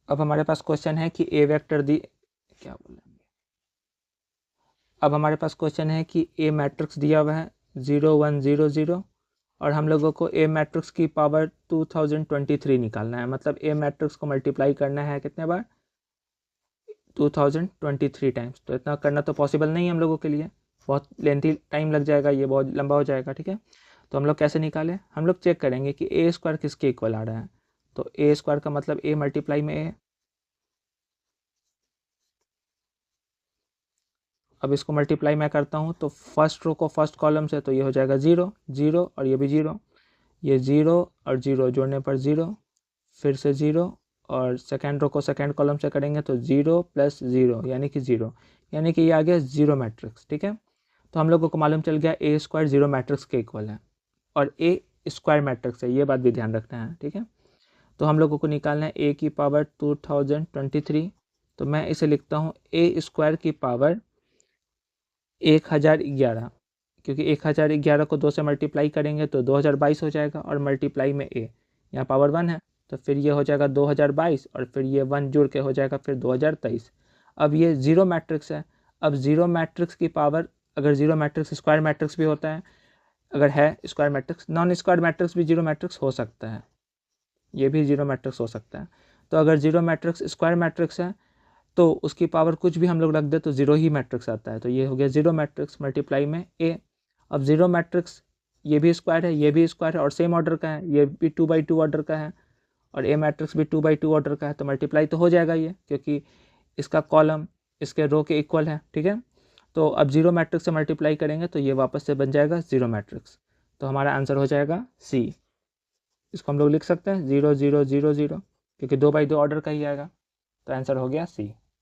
अब हमारे पास क्वेश्चन है कि ए वेक्टर दी क्या बोलेंगे, अब हमारे पास क्वेश्चन है कि ए मैट्रिक्स दिया हुआ है 0 1 0 0 और हम लोगों को ए मैट्रिक्स की पावर 2023 निकालना है। मतलब ए मैट्रिक्स को मल्टीप्लाई करना है कितने बार, 2023 टाइम्स। तो इतना करना तो पॉसिबल नहीं है हम लोगों के लिए, बहुत लेंथी टाइम लग जाएगा, ये बहुत लंबा हो जाएगा। ठीक है, तो हम लोग कैसे निकालें, हम लोग चेक करेंगे कि ए स्क्वायर किसके इक्वल आ रहा है। तो ए स्क्वायर का मतलब ए मल्टीप्लाई में ए। अब इसको मल्टीप्लाई मैं करता हूँ तो फर्स्ट रो को फर्स्ट कॉलम से, तो ये हो जाएगा 0 0 और ये भी 0, ये 0 और 0 जोड़ने पर 0, फिर से 0 और सेकेंड रो को सेकेंड कॉलम से करेंगे तो 0 + 0 यानी कि 0, यानी कि ये आ गया 0 मैट्रिक्स। ठीक है, तो हम लोगों को मालूम चल गया ए स्क्वायर 0 मैट्रिक्स के इक्वल है और ए स्क्वायर मैट्रिक्स है, ये बात भी ध्यान रखना है। ठीक है, तो हम लोगों को निकालना है ए की पावर 2023, तो मैं इसे लिखता हूँ ए स्क्वायर की पावर 1011, क्योंकि 1011 को 2 से मल्टीप्लाई करेंगे तो 2022 हो जाएगा और मल्टीप्लाई में ए, यहाँ पावर 1 है तो फिर ये हो जाएगा 2022 और फिर ये 1 जुड़ के हो जाएगा फिर 2023। अब ये 0 मैट्रिक्स है, अब 0 मैट्रिक्स की पावर, अगर 0 मैट्रिक्स स्क्वायर मैट्रिक्स भी होता है, अगर है square matrix, non square matrix भी 0 मैट्रिक्स हो सकता है, ये भी 0 मैट्रिक्स हो सकता है। तो अगर 0 मैट्रिक्स स्क्वायर मैट्रिक्स है तो उसकी पावर कुछ भी हम लोग रख दे तो 0 ही मैट्रिक्स आता है। तो ये हो गया 0 मैट्रिक्स मल्टीप्लाई में ए। अब 0 मैट्रिक्स ये भी स्क्वायर है, ये भी स्क्वायर है और सेम ऑर्डर का है, ये भी 2/2 ऑर्डर का है और ए मैट्रिक्स भी 2/2 ऑर्डर का है, तो मल्टीप्लाई तो हो जाएगा ये, क्योंकि इसका कॉलम इसके रो के इक्वल है। ठीक है, तो अब 0 मैट्रिक्स से मल्टीप्लाई करेंगे तो ये वापस से बन जाएगा 0 मैट्रिक्स, तो हमारा आंसर हो जाएगा सी। इसको हम लोग लिख सकते हैं 0 0 0 0, क्योंकि 2/2 ऑर्डर का ही आएगा, तो आंसर हो गया सी।